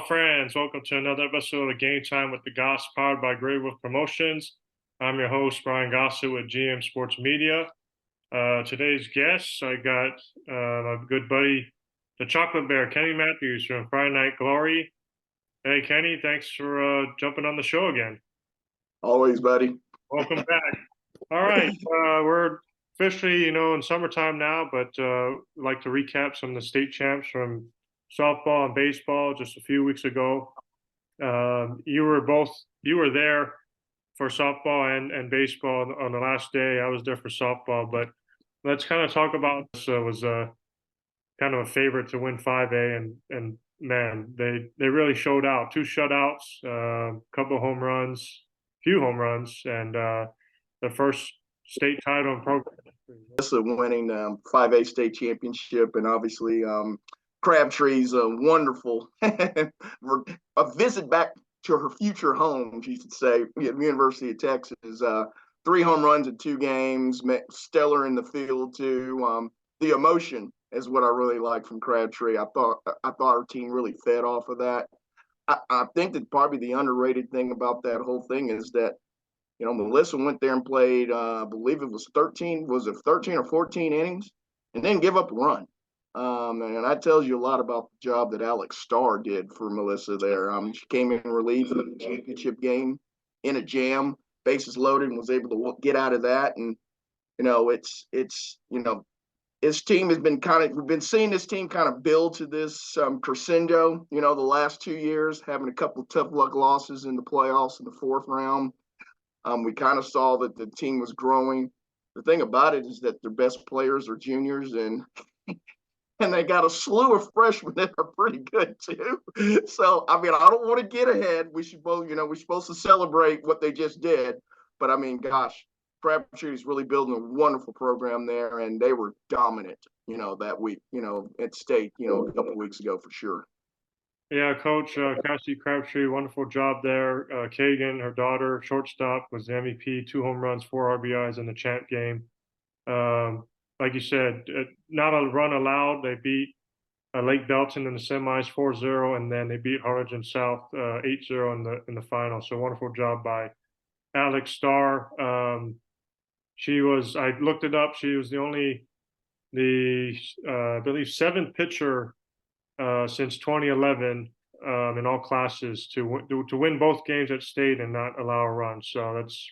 all friends. Welcome to another episode of Game Time with the Goss, powered by Grey Wolf Promotions. I'm your host, Brian Gossett with GM Sports Media. Today's guests, I got my good buddy, the Chocolate Bear, Kenny Matthews from Friday Night Glory. Hey, Kenny, thanks for jumping on the show again. Always, buddy. Welcome back. All right, we're officially, in summertime now, but like to recap some of the state champs from softball and baseball just a few weeks ago. You were there for softball and baseball on the last day. I was there for softball, but let's kind of talk about this. Was kind of a favorite to win 5A, and man, they really showed out. Two shutouts, couple home runs, few home runs, and the first state title in program history. Winning 5A state championship, and obviously Crabtree's a wonderful a visit back to her future home, she should say, University of Texas. 3 home runs in 2 games, stellar in the field too. The emotion is what I really like from Crabtree. I thought our team really fed off of that. I think that probably the underrated thing about that whole thing is that Melissa went there and played, I believe it was 13 or 14 innings, and then give up a run. And that tells you a lot about the job that Alex Starr did for Melissa there. She came in relief in the championship game in a jam, bases loaded, and was able to get out of that. And his team has been we've been seeing this team kind of build to this crescendo. The last 2 years, having a couple of tough luck losses in the playoffs in the 4th round. We kind of saw that the team was growing. The thing about it is that their best players are juniors, and they got a slew of freshmen that are pretty good too. So I don't want to get ahead. We should both, we're supposed to celebrate what they just did. But gosh, Crabtree is really building a wonderful program there, and they were dominant, that week, at state, a couple of weeks ago for sure. Yeah, Coach Cassie Crabtree, wonderful job there. Kagan, her daughter, shortstop, was the MVP, 2 home runs, 4 RBIs in the champ game. Like you said, not a run allowed. They beat Lake Belton in the semis 4-0, and then they beat Harlingen South 8-0 in the final. So wonderful job by Alex Starr. I looked it up. She was I believe 7th pitcher since 2011 in all classes to win both games at state and not allow a run. So that's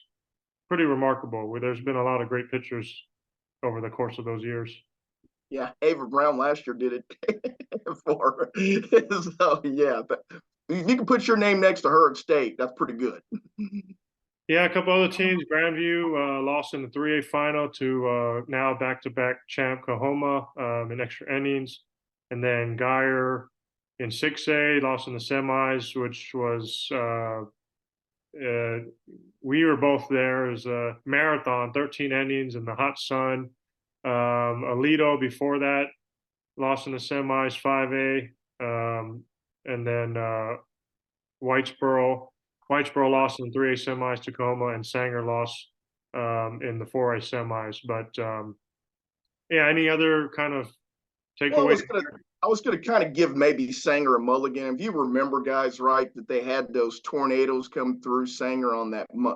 pretty remarkable. There's been a lot of great pitchers over the course of those years. Yeah, Ava Brown last year did it for her. So yeah, but you can put your name next to her at state. That's pretty good. Yeah, a couple other teams. Grandview lost in the 3A final to now back-to-back champ Coahoma in extra innings. And then Geyer in 6A lost in the semis, which was we were both there. It was a marathon, 13 innings in the hot sun. Alito before that lost in the semis, 5A. And then Whitesboro lost in 3A semis to Tacoma, and Sanger lost in the 4A semis. But yeah, any other kind of takeaways? Well, I was gonna kind of give maybe Sanger a mulligan. If you remember, guys, right, that they had those tornadoes come through Sanger on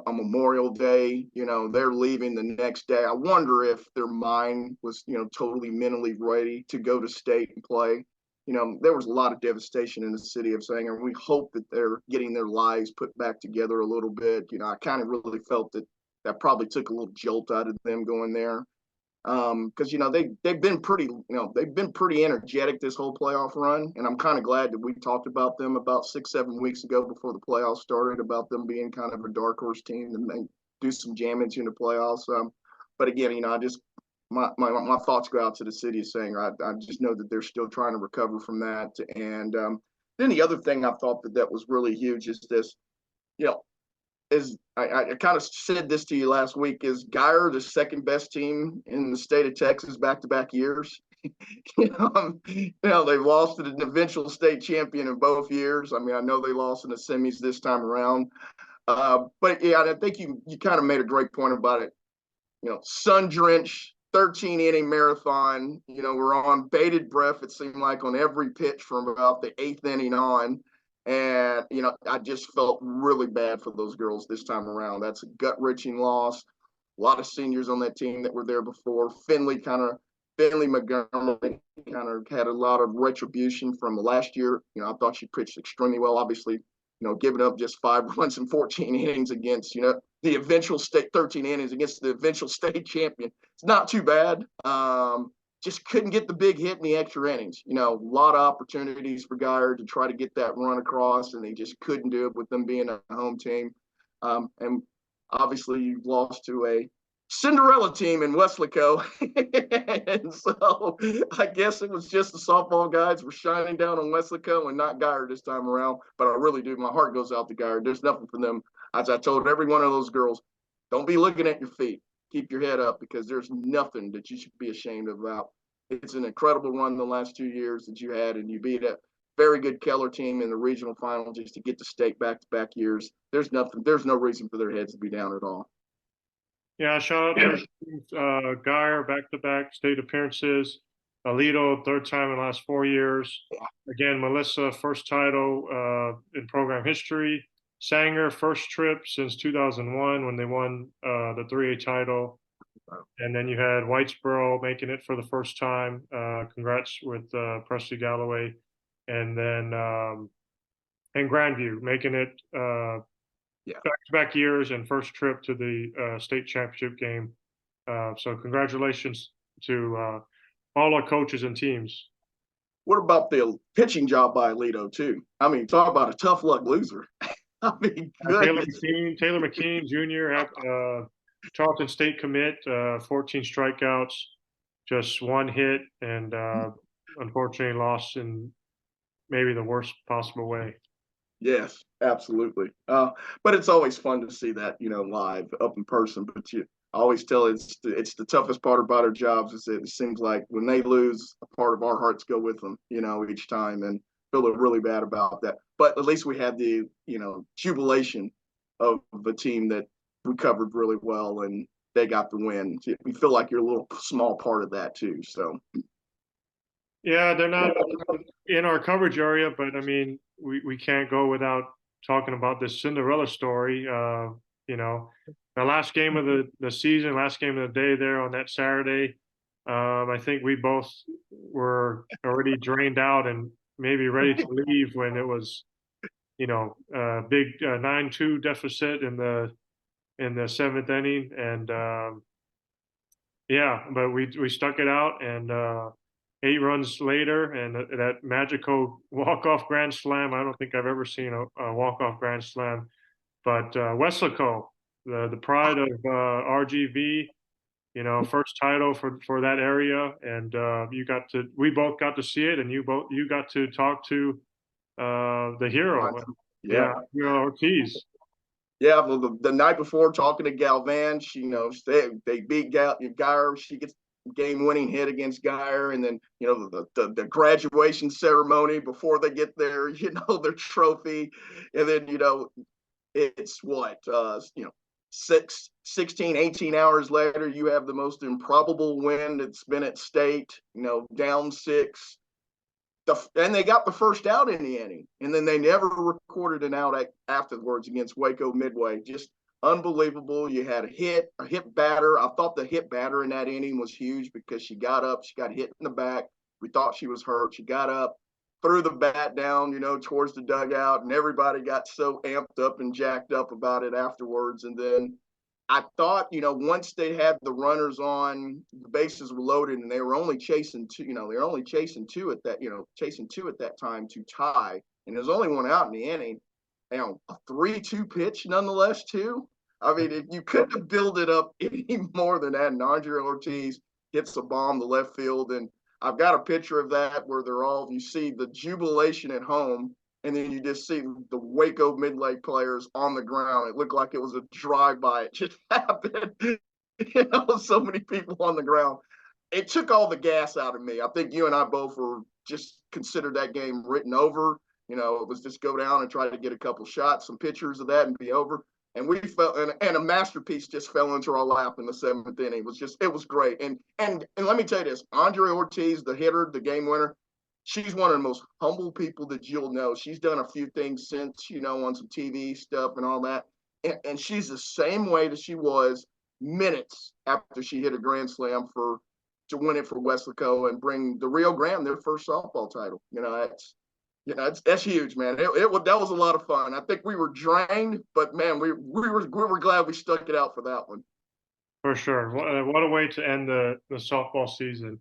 Memorial Day. They're leaving the next day. I wonder if their mind was, totally mentally ready to go to state and play. There was a lot of devastation in the city of Sanger. We hope that they're getting their lives put back together a little bit. I kind of really felt that probably took a little jolt out of them going there. Because they've been pretty energetic this whole playoff run, and I'm kind of glad that we talked about them about 6-7 weeks ago before the playoffs started, about them being kind of a dark horse team that may do some damage in the playoffs. But again, I just my thoughts go out to the city of Sanger. I just know that they're still trying to recover from that. And then the other thing I thought that was really huge is this, is I kind of said this to you last week, is Geyer the second best team in the state of Texas back-to-back years? They've lost to the eventual state champion in both years. I know they lost in the semis this time around. But yeah, I think you kind of made a great point about it. Sun-drenched, 13-inning marathon. We're on bated breath, it seemed like, on every pitch from about the 8th inning on. And, I just felt really bad for those girls this time around. That's a gut wrenching loss. A lot of seniors on that team that were there before. Finley Montgomery kind of had a lot of retribution from last year. I thought she pitched extremely well. Obviously, giving up just 5 runs in 14 innings against, the eventual state 13 innings against the eventual state champion. It's not too bad. Just couldn't get the big hit in the extra innings. A lot of opportunities for Geyer to try to get that run across, and they just couldn't do it with them being a home team. And obviously, you've lost to a Cinderella team in Weslaco. And so I guess it was just the softball guys were shining down on Weslaco and not Geyer this time around. But I really do. My heart goes out to Geyer. There's nothing for them. As I told every one of those girls, don't be looking at your feet. Keep your head up because there's nothing that you should be ashamed about. It's an incredible run the last 2 years that you had, and you beat a very good Keller team in the regional final just to get to state back-to-back years. There's no reason for their heads to be down at all. Yeah, shout out to our teams, Geyer, back-to-back state appearances. Alito, third time in the last 4 years. Again, Melissa, first title in program history. Sanger, first trip since 2001 when they won the 3A title. And then you had Whitesboro making it for the first time. Congrats with Presley Galloway. And then and Grandview making it back-to-back years and first trip to the state championship game. So congratulations to all our coaches and teams. What about the pitching job by Alito too? I mean, talk about a tough luck loser. I mean, goodness. Taylor McKean Jr. Charlton State commit, 14 strikeouts, just one hit, and unfortunately lost in maybe the worst possible way. Yes, absolutely. But it's always fun to see that, live up in person. But I always tell it's the toughest part about our jobs is that it seems like when they lose, a part of our hearts go with them, each time, and feel really bad about that. But at least we had the, jubilation of the team that recovered really well and they got the win. We feel like you're a little small part of that too. So. Yeah, they're not in our coverage area, but I mean, we can't go without talking about this Cinderella story. The last game of the season, last game of the day there on that Saturday. I think we both were already drained out and maybe ready to leave when it was, big 9-2 deficit in the seventh inning, and yeah, but we stuck it out, and 8 runs later, and that magical walk-off grand slam. I don't think I've ever seen a walk-off grand slam. But Weslaco, the pride of RGV, first title for that area, and we both got to see it, and you got to talk to the hero, Hero Ortiz. Yeah, well, the night before talking to Galvan, they beat Geyer. She gets game-winning hit against Geyer, and then the graduation ceremony before they get their their trophy, and then it's what 16, 18 hours later, you have the most improbable win that's been at state. Down 6. And they got the first out in the inning, and then they never recorded an out afterwards against Waco Midway. Just unbelievable. You had a hit batter. I thought the hit batter in that inning was huge because she got up, she got hit in the back. We thought she was hurt. She got up, threw the bat down, towards the dugout, and everybody got so amped up and jacked up about it afterwards. And then I thought, once they had the runners on, the bases were loaded, and they were only chasing two. They were only chasing two at that time to tie, and there's only one out in the inning. A 3-2 pitch, nonetheless, too. I mean, you couldn't have built it up any more than that. And Andre Ortiz hits a bomb to left field, and I've got a picture of that where you see the jubilation at home, and then you just see the Waco Midlake players on the ground. It looked like it was a drive-by. It just happened. So many people on the ground. It took all the gas out of me. I think you and I both were just considered that game written over. It was just go down and try to get a couple shots, some pictures of that, and be over. And we felt, and a masterpiece just fell into our lap in the 7th inning. It was great. And let me tell you this: Andre Ortiz, the hitter, the game winner, she's one of the most humble people that you'll know. She's done a few things since, on some TV stuff and all that. And she's the same way that she was minutes after she hit a grand slam to win it for Weslaco and bring the Rio Grande their first softball title. That's huge, man. That was a lot of fun. I think we were drained, but man, we were glad we stuck it out for that one. For sure. What a way to end the softball season.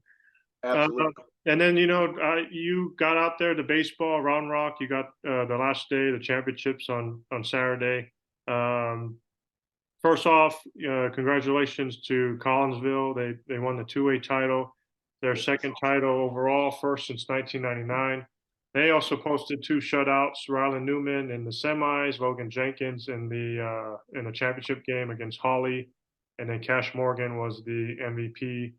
Uh, Absolutely. and then you got out there to baseball, Round Rock. You got the last day, the championships on Saturday. Um, First off, congratulations to Collinsville. They won the 2A title, their second title overall, first since 1999. They also posted two shutouts: Rylan Newman in the semis, Logan Jenkins in the championship game against Holly, and then Cash Morgan was the MVP.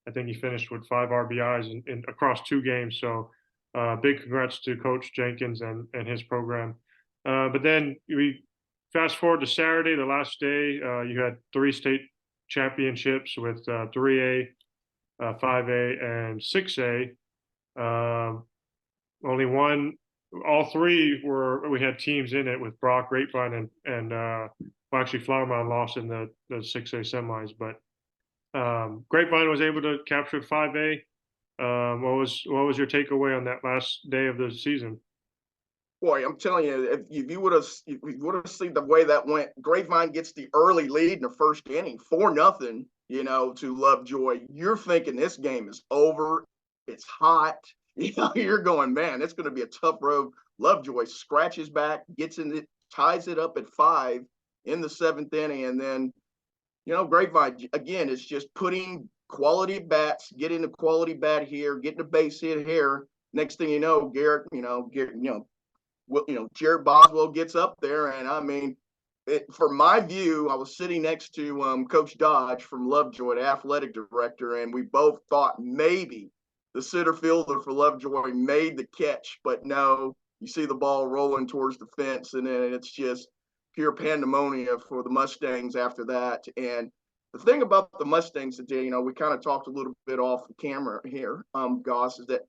I think he finished with 5 RBIs across 2 games. So, big congrats to Coach Jenkins and his program. But then we fast forward to Saturday, the last day. You had 3 state championships with 3A, 5A, and 6A. Only one, all three were we had teams in it with Brock, Grapevine, and well, actually Flower Mound lost in the 6A semis, but Grapevine was able to capture 5A. What was your takeaway on that last day of the season? Boy, I'm telling you, if you would have seen the way that went, Grapevine gets the early lead in the first inning, 4-0, to Lovejoy. You're thinking this game is over. It's hot. You're going, man, it's going to be a tough road. Lovejoy scratches back, gets in it, ties it up at 5 in the 7th inning, and then Grapevine again is just putting quality bats, getting a quality bat here, getting a base hit here. Next thing you know, Jared Boswell gets up there, and I mean, for my view, I was sitting next to Coach Dodge from Lovejoy, the athletic director, and we both thought maybe the center fielder for Lovejoy made the catch, but no, you see the ball rolling towards the fence, and then it's just pure pandemonium for the Mustangs after that. And the thing about the Mustangs today, we kind of talked a little bit off the camera here, Goss, is that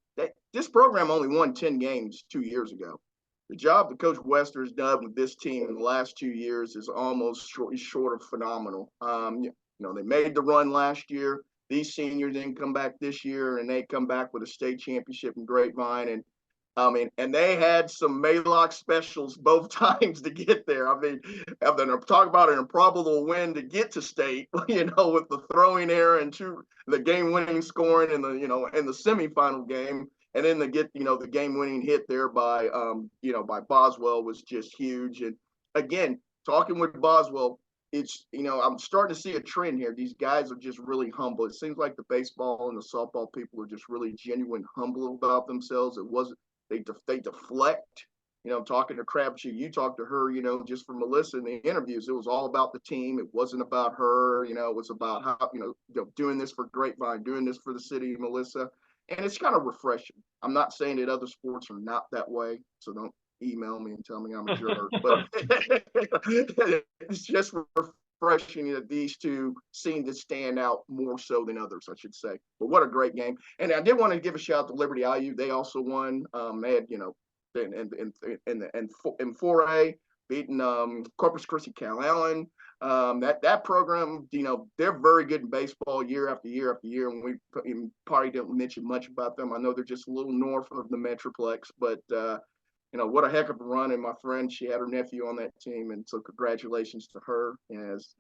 this program only won 10 games 2 years ago. The job that Coach Wester has done with this team in the last 2 years is almost short of phenomenal. They made the run last year. These seniors didn't come back this year, and they come back with a state championship in Grapevine. And and they had some Maylock specials both times to get there. I mean, talk about an improbable win to get to state, with the throwing error and the game-winning scoring in the semifinal game, and then the game-winning hit there by Boswell was just huge. And again, talking with Boswell, it's I'm starting to see a trend here. These guys are just really humble. It seems like the baseball and the softball people are just really genuine, humble about themselves. It wasn't they deflect. Talking to Crabtree, you talked to her, just for Melissa in the interviews. It was all about the team. It wasn't about her. It was about how, doing this for Grapevine, doing this for the city, Melissa. And it's kind of refreshing. I'm not saying that other sports are not that way, so don't email me and tell me I'm a jerk. But it's just refreshing that these two seem to stand out more so than others, I should say. But what a great game! And I did want to give a shout out to Liberty IU. They also won. They had in 4A beating Corpus Christi Cal Allen. That program, they're very good in baseball year after year after year, and we probably didn't mention much about them. I know they're just a little north of the Metroplex, but what a heck of a run. And my friend, she had her nephew on that team, and so congratulations to her as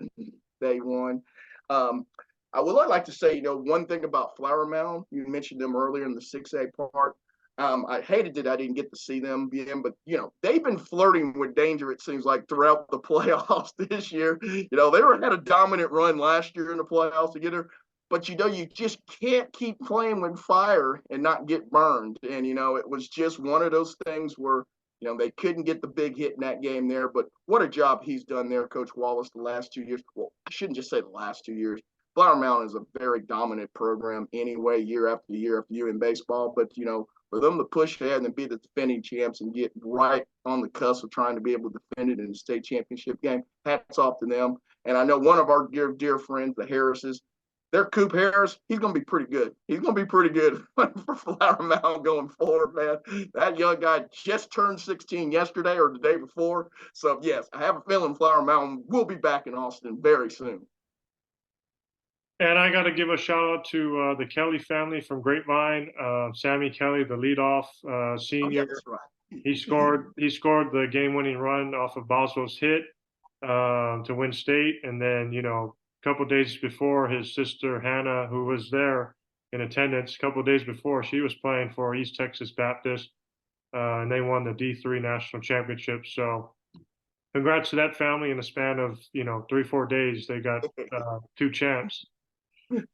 they won. I would like to say, one thing about Flower Mound, you mentioned them earlier in the 6A part. I hated that I didn't get to see them again, but they've been flirting with danger, it seems like, throughout the playoffs this year. They had a dominant run last year in the playoffs together, but you just can't keep playing with fire and not get burned. And it was just one of those things where they couldn't get the big hit in that game there. But what a job he's done there, Coach Wallace, the last 2 years. Well, I shouldn't just say the last 2 years. Flower Mound is a very dominant program anyway, year after year after year in baseball. But for them to push ahead and be the defending champs and get right on the cusp of trying to be able to defend it in the state championship game, hats off to them. And I know one of our dear friends, the Harrises, their Coop Harris, he's going to be pretty good. He's going to be pretty good for Flower Mound going forward, man. That young guy just turned 16 yesterday or the day before. So, yes, I have a feeling Flower Mound will be back in Austin very soon. And I got to give a shout out to the Kelly family from Grapevine. Sammy Kelly, the leadoff Oh, yeah, senior, that's right. he scored the game-winning run off of Boswell's hit to win state, and then a couple days before, his sister Hannah, who was there in attendance, a couple days before, she was playing for East Texas Baptist, and they won the D3 national championship. So congrats to that family. In a span of 3-4 days, they got two champs.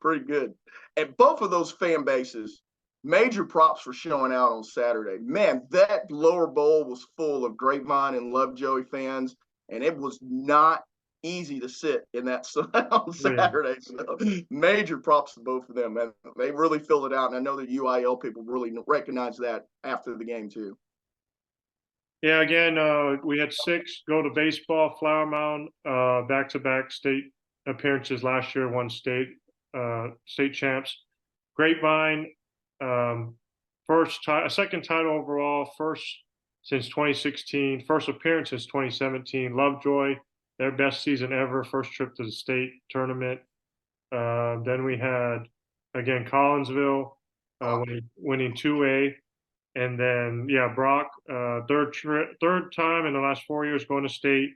Pretty good. And both of those fan bases, major props for showing out on Saturday. Man, that lower bowl was full of Grapevine and Lovejoy fans, and it was not easy to sit in that sun on Oh, yeah. Saturday. So major props to both of them. And they really filled it out. And I know the UIL people really recognize that after the game, too. Yeah, again, we had six go to baseball. Flower Mound, back-to-back state appearances last year, won state champs. Grapevine, um, second title overall, first since 2016, first appearance since 2017. Lovejoy, their best season ever, first trip to the state tournament. Then we had again Collinsville, Oh, winning 2A. And then, yeah, Brock, third time in the last 4 years going to state,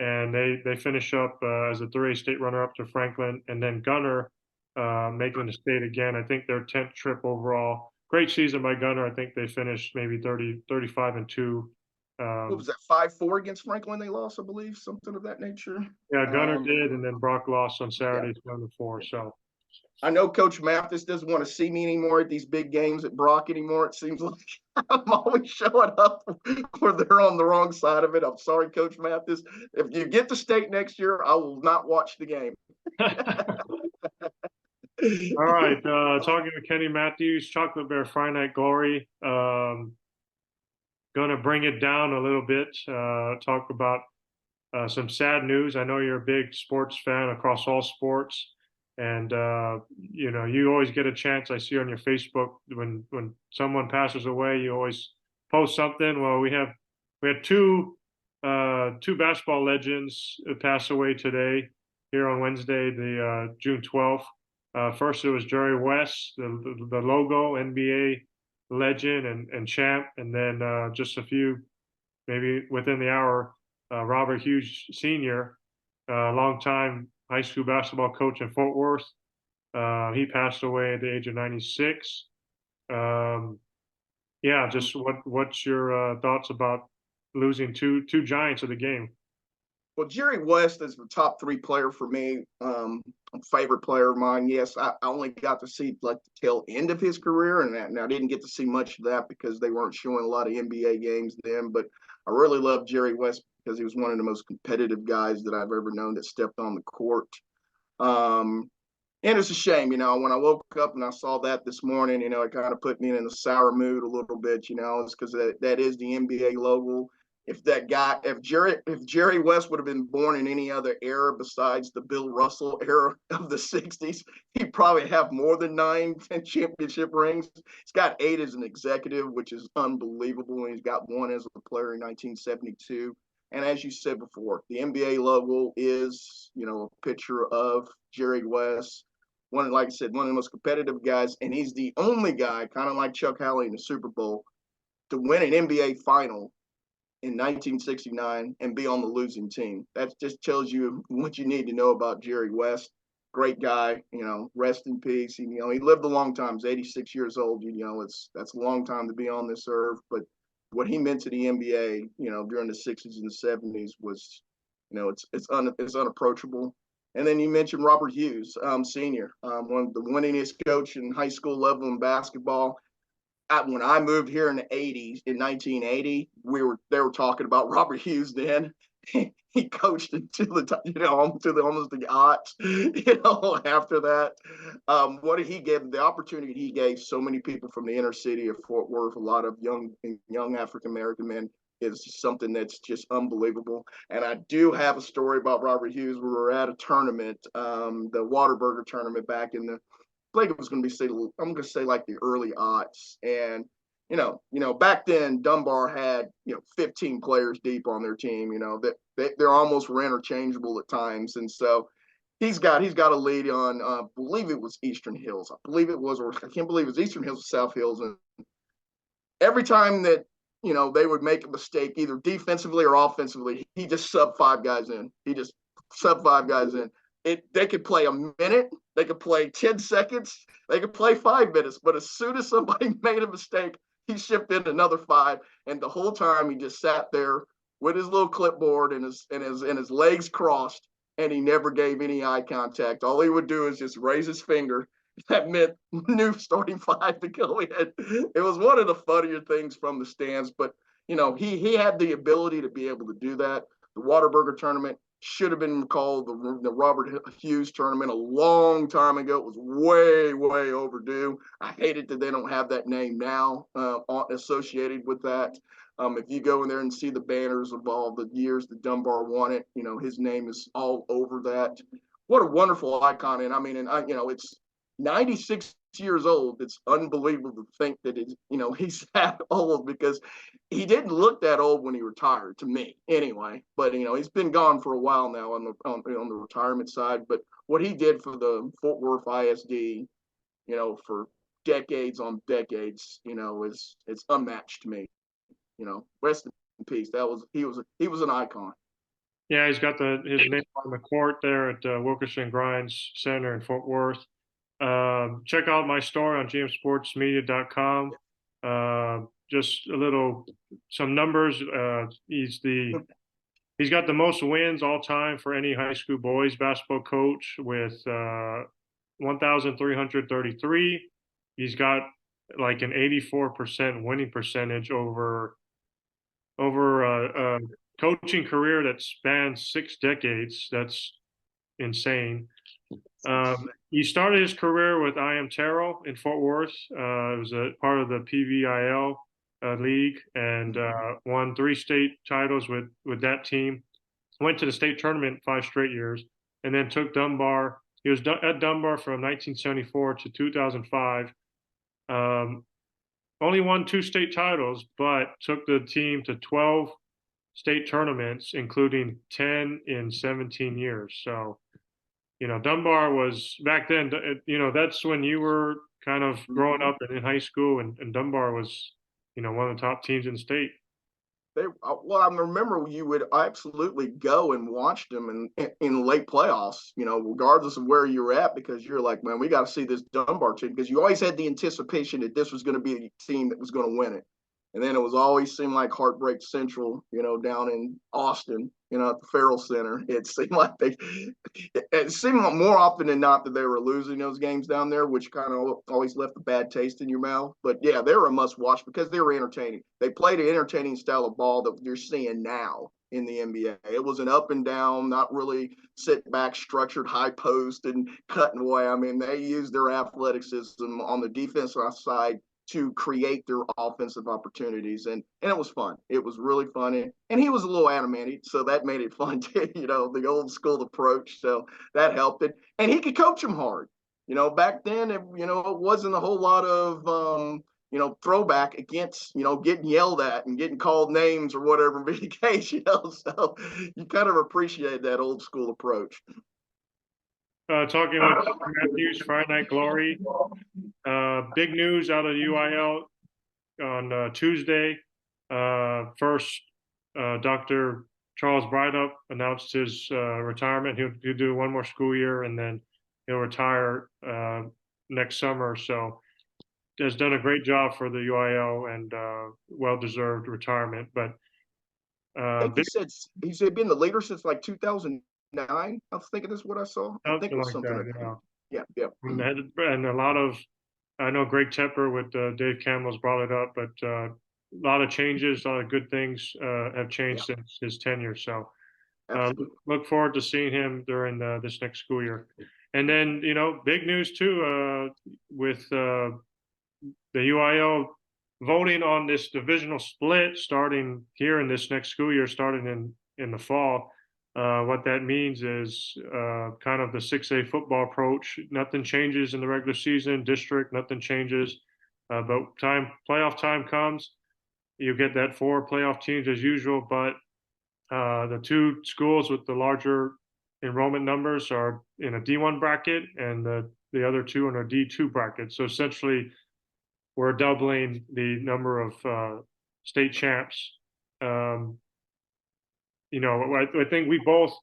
and they finish up as a 3A state runner-up to Franklin, and then Gunner making the state again. I think their 10th trip overall. Great season by Gunner. I think they finished maybe 35-2. what was that, 5-4 against Franklin they lost, I believe, something of that nature. Yeah, Gunner did, and then Brock lost on Yeah. Saturday 7-4. So I know Coach Mathis doesn't want to see me anymore at these big games at Brock anymore. It seems like I'm always showing up where they're on the wrong side of it. I'm sorry, Coach Mathis. If you get to state next year, I will not watch the game. all right, talking to Kenny Matthews, Chocolate Bear Friday Night Glory. Gonna bring it down a little bit. Talk about some sad news. I know you're a big sports fan across all sports, and you always get a chance. I see on your Facebook when someone passes away, you always post something. Well, we had two basketball legends pass away today here on Wednesday, the June 12th. First, it was Jerry West, the logo NBA legend and champ, and then just a few maybe within the hour, Robert Hughes Sr., longtime high school basketball coach in Fort Worth. He passed away at the age of 96. Yeah, just what's your thoughts about losing two giants of the game? Well, Jerry West is the top three player for me. Favorite player of mine. Yes, I only got to see like the tail end of his career, and I didn't get to see much of that because they weren't showing a lot of NBA games then. But I really loved Jerry West because he was one of the most competitive guys that I've ever known that stepped on the court. Um, and it's a shame, when I woke up and I saw that this morning, it kind of put me in a sour mood a little bit, it's because that is the NBA logo. If Jerry West would have been born in any other era besides the Bill Russell era of the 60s, he'd probably have more than 9 championship rings. He's got 8 as an executive, which is unbelievable. And he's got 1 as a player in 1972. And as you said before, the NBA logo is, a picture of Jerry West, like I said, one of the most competitive guys, and he's the only guy, kind of like Chuck Howley in the Super Bowl, to win an NBA final in 1969 and be on the losing team. That just tells you what you need to know about Jerry West. Great guy, rest in peace. He lived a long time. He's 86 years old. That's a long time to be on this earth. But what he meant to the NBA, during the 60s and the 70s was, it's unapproachable. And then you mentioned Robert Hughes, Sr., one of the winningest coach in high school level in basketball. When I moved here in the 80s, in 1980, they were talking about Robert Hughes then. He coached until almost the odds, after that. What did he give? The opportunity he gave so many people from the inner city of Fort Worth, a lot of young African American men. is something that's just unbelievable. And I do have a story about Robert Hughes. We were at a tournament, the Waterburger tournament back in the, I think it was going to be say, I'm going to say like the early aughts, and back then Dunbar had 15 players deep on their team. That they're almost were interchangeable at times, and so he's got a lead on, I believe it was Eastern Hills. I believe it was, or I can't believe it was Eastern Hills or South Hills. And every time that they would make a mistake, either defensively or offensively, he just sub five guys in. He just sub five guys in. They could play a minute, they could play 10 seconds, they could play 5 minutes, but as soon as somebody made a mistake, he shipped in another five, and the whole time he just sat there with his little clipboard and his legs crossed, and he never gave any eye contact. All he would do is just raise his finger. That meant new starting five to go in. It was one of the funnier things from the stands, but he had the ability to be able to do that. The Waterburger tournament should have been called the Robert Hughes tournament a long time ago. It was way overdue. I hate it that they don't have that name now associated with that. If you go in there and see the banners of all the years that Dunbar won it, his name is all over that. What a wonderful icon! And I mean, it's 96 years old. It's unbelievable to think that he's that old, because he didn't look that old when he retired, to me anyway. But he's been gone for a while now on the retirement side. But what he did for the Fort Worth ISD, for decades on decades, is it's unmatched to me. Rest in peace. He was an icon. Yeah, he's got his name on the court there at Wilkerson Grimes Center in Fort Worth. Check out my story on gmsportsmedia.com. Just some numbers. He's got the most wins all time for any high school boys basketball coach with 1,333. He's got like an 84% winning percentage over a coaching career that spans 6 decades. That's insane. He started his career with IM Terrell in Fort Worth. It was a part of the PVIL league, and won 3 state titles with that team. Went to the state tournament 5 straight years, and then took Dunbar. He was at Dunbar from 1974 to 2005. Only won 2 state titles, but took the team to 12 state tournaments, including 10 in 17 years. So Dunbar was back then, that's when you were kind of growing up and in high school, and Dunbar was, one of the top teams in the state. Well, I remember you would absolutely go and watch them in late playoffs, regardless of where you were at, because you're like, man, we got to see this Dunbar team, because you always had the anticipation that this was going to be a team that was going to win it. And then it was always seemed like Heartbreak Central, down in Austin, at the Farrell Center. It seemed like it seemed like more often than not that they were losing those games down there, which kind of always left a bad taste in your mouth. But yeah, they were a must watch because they were entertaining. They played an entertaining style of ball that you're seeing now in the NBA. It was an up and down, not really sit back, structured high post and cutting away. I mean, they used their athleticism on the defensive side to create their offensive opportunities. And it was fun. It was really fun. And he was a little animated, so that made it fun too, the old school approach. So that helped it. And he could coach them hard. Back then, it wasn't a whole lot of, throwback against, getting yelled at and getting called names or whatever be the case, so you kind of appreciate that old school approach. Talking with Matthews, Friday Night Glory. Big news out of UIL on Tuesday. First, Dr. Charles Brydup announced his retirement. He'll do one more school year, and then he'll retire next summer. So has done a great job for the UIL, and well-deserved retirement. But I think he said been the leader since like 2009. I was thinking this is what I saw. I think it something was like something that, like that. yeah. Yeah. And a lot of, I know Greg Tepper with Dave Campbell's brought it up, but a lot of changes, a lot of good things have changed Yeah, since his tenure. So absolutely. look forward to seeing him during this next school year. And then, big news too with the UIL voting on this divisional split starting here in this next school year, starting in the fall. What that means is kind of the 6A football approach. Nothing changes in the regular season, district, nothing changes. But playoff time comes, you get that four playoff teams as usual. But the two schools with the larger enrollment numbers are in a D1 bracket, and the other two in a D2 bracket. So essentially, we're doubling the number of state champs. Um, I think we both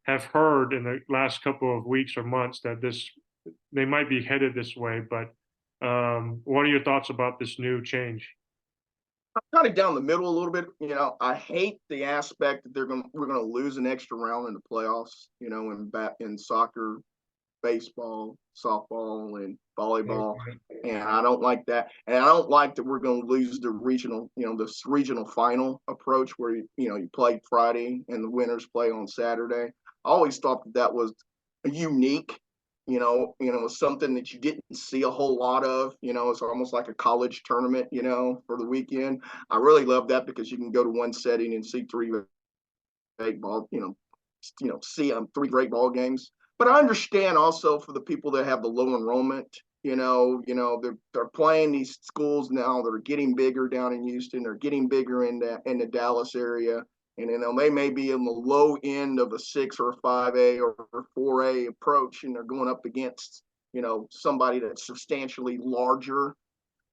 have heard in the last couple of weeks or months that they might be headed this way. But what are your thoughts about this new change? I'm kind of down the middle a little bit. I hate the aspect that we're gonna lose an extra round in the playoffs. In soccer, baseball, softball, and volleyball, and I don't like that. And I don't like that we're going to lose the regional, this regional final approach where you play Friday and the winners play on Saturday. I always thought that was unique. Something that you didn't see a whole lot of. It's almost like a college tournament. For the weekend. I really love that because you can go to one setting and see three great ball, see three great ball games. But I understand also for the people that have the low enrollment, they're playing these schools now that are getting bigger down in Houston. They're getting bigger in the Dallas area, and they may be in the low end of a 6 or a 5A or 4A approach, and they're going up against somebody that's substantially larger.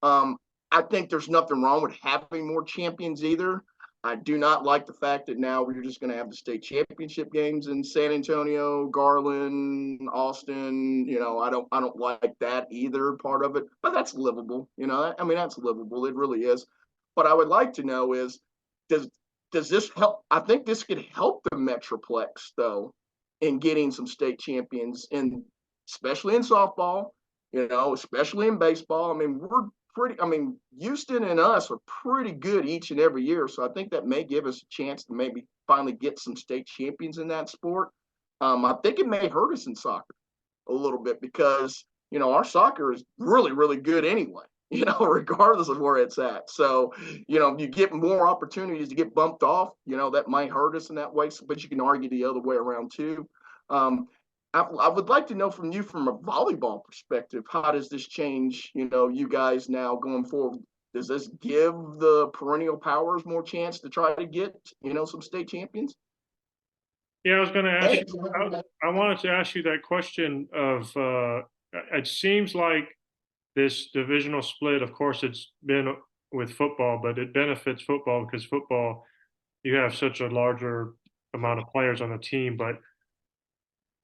um, I think there's nothing wrong with having more champions either. I do not like the fact that now we're just going to have the state championship games in San Antonio, Garland, Austin. I don't like that either part of it, but that's livable. I mean, that's livable. It really is. What I would like to know is, does does this help? I think this could help the Metroplex though in getting some state champions, in especially in softball. Especially in baseball. I mean, Houston and us are pretty good each and every year. So I think that may give us a chance to maybe finally get some state champions in that sport. I think it may hurt us in soccer a little bit because, our soccer is really, really good anyway, regardless of where it's at. So, you get more opportunities to get bumped off, that might hurt us in that way. But you can argue the other way around too. I would like to know from you, from a volleyball perspective, how does this change, you guys now going forward? Does this give the perennial powers more chance to try to get, some state champions? Yeah, I was going to ask Hey, you. I wanted to ask you that question of. It seems like this divisional split. Of course, it's been with football, but it benefits football because football, you have such a larger amount of players on the team. But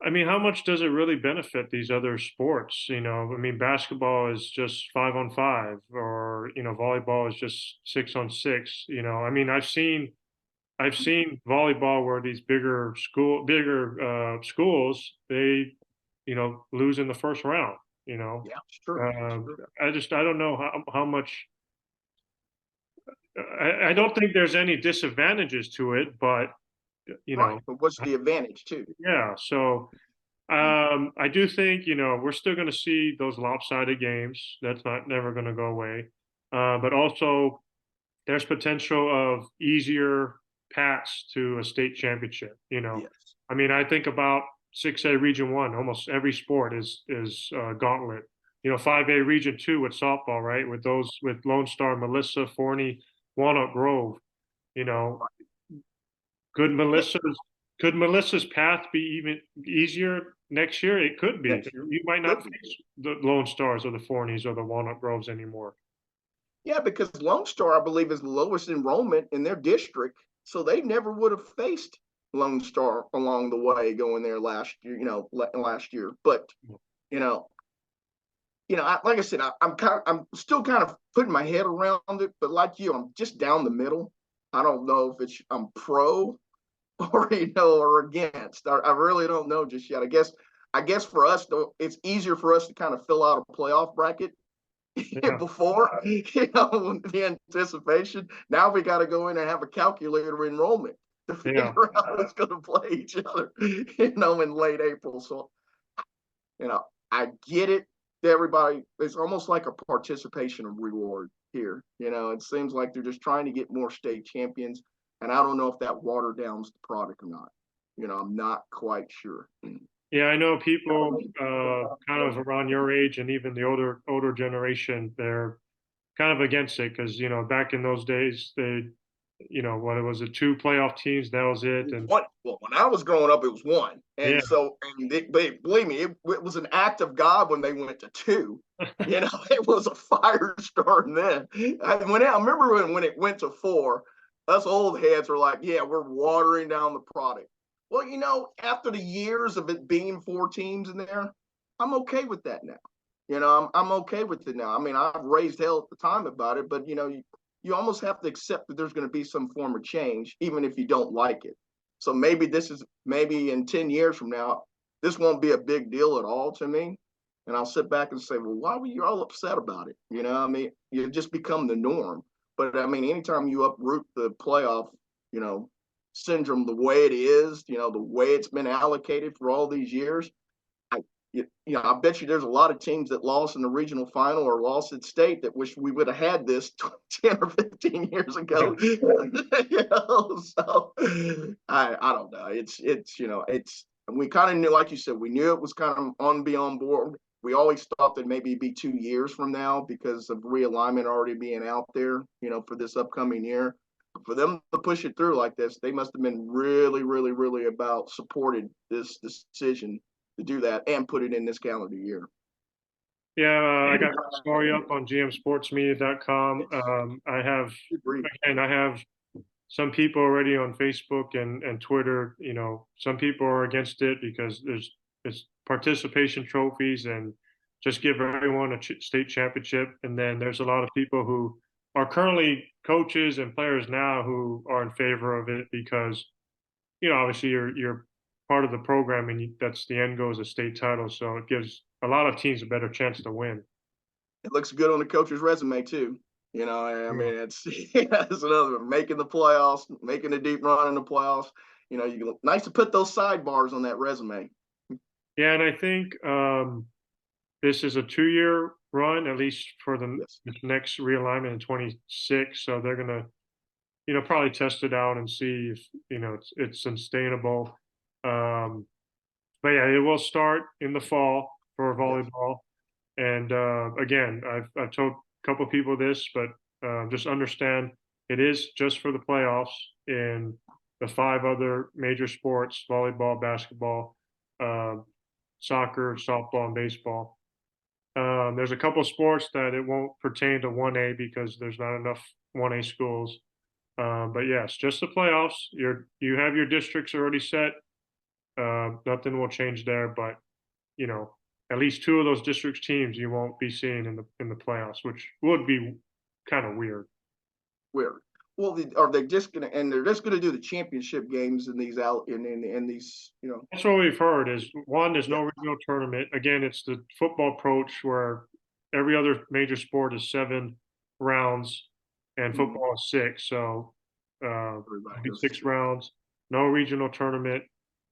I mean, how much does it really benefit these other sports? I mean, basketball is just 5-on-5, or volleyball is just 6-on-6. I mean, I've seen volleyball where these bigger schools, they lose in the first round. yeah, sure, Uh, sure. I don't know how much. I don't think there's any disadvantages to it, but you Right. know, But what's the advantage too? yeah. So I do think we're still going to see those lopsided games. That's not never going to go away. But also there's potential of easier paths to a state championship. Yes. I mean, I think about 6A Region One. Almost every sport is gauntlet. 5A Region Two with softball, right? With Lone Star, Melissa, Forney, Walnut Grove. You know, could Yeah. Melissa's path be even easier next year? It could be. Next year. You might not Could face the Lone Stars or the Forneys or the Walnut Groves anymore. Yeah, because Lone Star, I believe, is the lowest enrollment in their district, so they never would have faced Lone Star along the way going there last year. Last year, but you know, like I said, I'm still kind of putting my head around it. But like you, I'm just down the middle. I don't know if I'm pro or or against. I really don't know just yet. I guess for us though, it's easier for us to kind of fill out a playoff bracket Yeah, before, the anticipation. Now we got to go in and have a calculator enrollment to yeah. figure out who's going to play each other, in late April. So, I get it. everybody, it's almost like a participation reward here. It seems like they're just trying to get more state champions, and I don't know if that water downs the product or not. I'm not quite sure. Yeah, I know people kind of around your age and even the older generation, they're kind of against it because back in those days what it was, the two playoff teams, that was it. And One, well, when I was growing up, it was one, yeah, and so believe me, it was an act of God when they went to two. It was a firestorm then. I remember when it went to four, us old heads were like, "Yeah, we're watering down the product." Well, after the years of it being four teams in there, I'm okay with that now. I'm okay with it now. I mean, I've raised hell at the time about it, but you almost have to accept that there's going to be some form of change, even if you don't like it. So maybe in 10 years from now, this won't be a big deal at all to me. And I'll sit back and say, well, why were you all upset about it? I mean, you just become the norm. But I mean, anytime you uproot the playoff, you know, syndrome the way it is, the way it's been allocated for all these years, I bet you there's a lot of teams that lost in the regional final or lost at state that wish we would have had this 10 or 15 years yeah. ago. So I don't know. It's we kind of knew, like you said, we knew it was kind of on beyond board. We always thought that maybe it'd be 2 years from now because of realignment already being out there, for this upcoming year. For them to push it through like this, they must have been really, really, really about supported this decision to do that and put it in this calendar year. Yeah, I got my story up on gmsportsmedia.com. I have some people already on Facebook and Twitter. Some people are against it because it's participation trophies and just give everyone a state championship. And then there's a lot of people who are currently coaches and players now who are in favor of it because obviously you're part of the program and that's the end goal is a state title. So it gives a lot of teams a better chance to win. It looks good on the coach's resume too. I Yeah. mean, it's another making the playoffs, making a deep run in the playoffs. Nice to put those sidebars on that resume. Yeah, and I think this is a 2-year run, at least for the Yes. next realignment in 26. So they're gonna, probably test it out and see if it's sustainable. Um, but yeah, it will start in the fall for Yes. volleyball. And again, I've told a couple of people this, but just understand it is just for the playoffs in the five other major sports: volleyball, basketball, uh, soccer, softball, and baseball. There's a couple of sports that it won't pertain to 1A because there's not enough 1A schools. But yes, just the playoffs. You have your districts already set. Nothing will change there, but you know, at least two of those districts teams you won't be seeing in the playoffs, which would be kind of weird. Where? Well, are they just gonna and they're just gonna do the championship games in these out in these, That's what we've heard is one, there's yeah. no regional tournament. Again, it's the football approach where every other major sport is 7 rounds and Mhm. football is six. So Everybody it'll be goes six to. rounds, no regional tournament,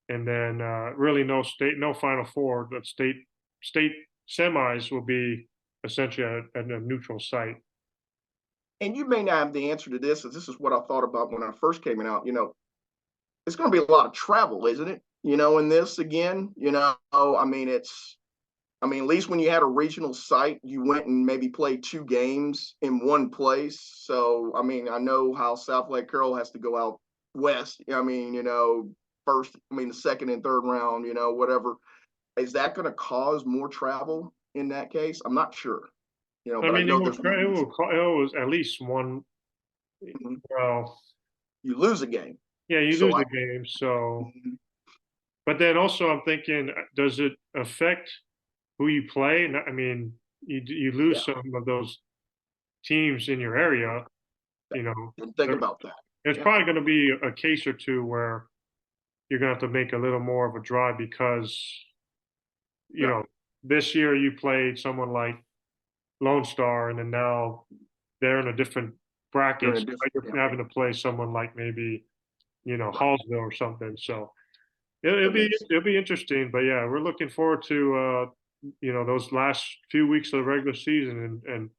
and then really no Final Four. The state semis will be essentially at a neutral site. And you may not have the answer to this, as this is what I thought about when I first came out. It's going to be a lot of travel, isn't it? In this again, I mean, at least when you had a regional site, you went and maybe played two games in one place. So, I mean, I know how South Lake Carroll has to go out west. I mean, the second and third round, whatever. Is that going to cause more travel in that case? I'm not sure, I but I mean, know there's going to be it was at least one. some. Well, You lose a game. yeah, you So lose I, a game. So, mhm. but then also I'm thinking, does it affect who you play? I mean, you Yeah, lose some of those teams in your area. You know, didn't think there, about that. there's Yeah, probably going to be a case or two where you're going to have to make a little more of a drive because you yeah. know this year you played someone like Lone Star, and then now they're in a different They're bracket. in a So different. Yeah, you're having to play someone like maybe right. Hallsville or something. So That makes it'll be interesting. But yeah, we're looking forward to those last few weeks of the regular season and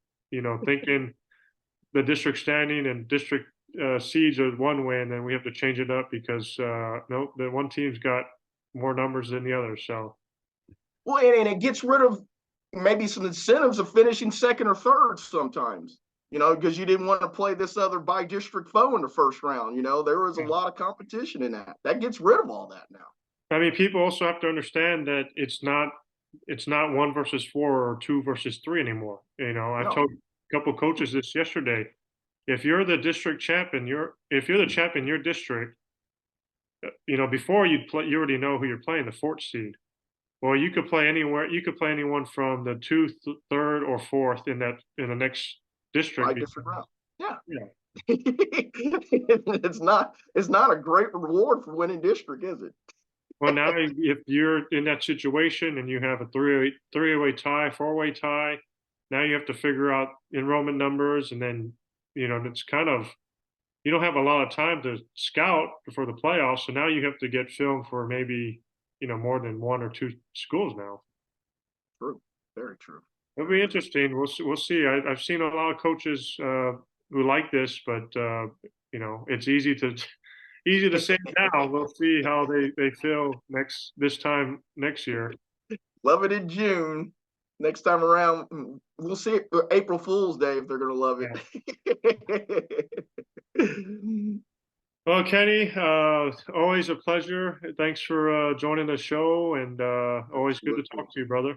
thinking the district standing and district seeds are one way, and then we have to change it up because no, the one team's got more numbers than the other. So Well, and it gets rid of maybe some incentives of finishing second or third sometimes, because you didn't want to play this other by district foe in the first round. There was a lot of competition in that. That gets rid of all that now. I mean, people also have to understand that it's not one versus four or two versus three anymore. I No, told a couple of coaches this yesterday. If you're the district champion, if you're the champion in your district, before you play, you already know who you're playing, the fourth seed. Well, you could play anywhere. You could play anyone from the two, third, or fourth in the next by district. different round. Yeah. Yeah. It's not a great reward for winning district, is it? Well, now if you're in that situation and you have a three-way tie, four-way tie, now you have to figure out enrollment numbers, and then it's kind of you don't have a lot of time to scout before the playoffs. So now you have to get film for maybe more than one or two schools now. True. Very true. It'll be Very true. interesting. We'll see. I've seen a lot of coaches who like this, but it's easy to say now. We'll see how they feel this time next year. Love it in June. Next time around, we'll see April Fool's Day if they're going to love Yeah. it. Well, Kenny, always a pleasure. Thanks for joining the show, and always good to Absolutely. talk to you, brother.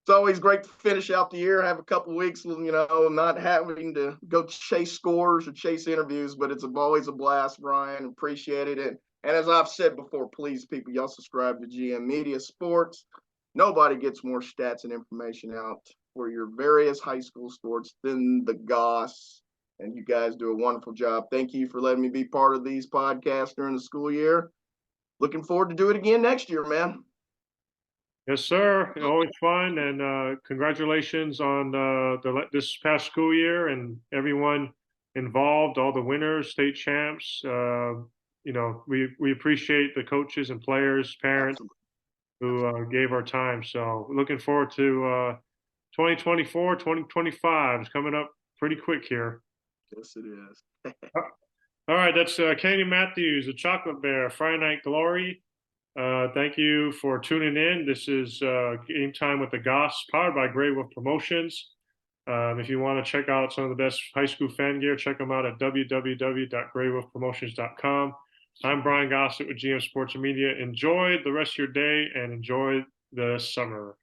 It's always great to finish out the year, have a couple of weeks, not having to go chase scores or chase interviews, but it's always a blast, Brian. Appreciate it. And as I've said before, please, people, y'all subscribe to GM Media Sports. Nobody gets more stats and information out for your various high school sports than the Goss. And you guys do a wonderful job. Thank you for letting me be part of these podcasts during the school year. Looking forward to do it again next year, man. Yes, sir. Always fun, and congratulations on this past school year and everyone involved, all the winners, state champs. We appreciate the coaches and players, parents Absolutely. who Absolutely. gave our time. So looking forward to 2024, 2025 is coming up pretty quick here. Yes, it is. All right, that's Katie Matthews, the Chocolate Bear, Friday Night Glory. Thank you for tuning in. This is Game Time with the Goss, powered by Grey Wolf Promotions. If you want to check out some of the best high school fan gear, check them out at www.greywolfpromotions.com. I'm Brian Gossett with GM Sports and Media. Enjoy the rest of your day and enjoy the summer.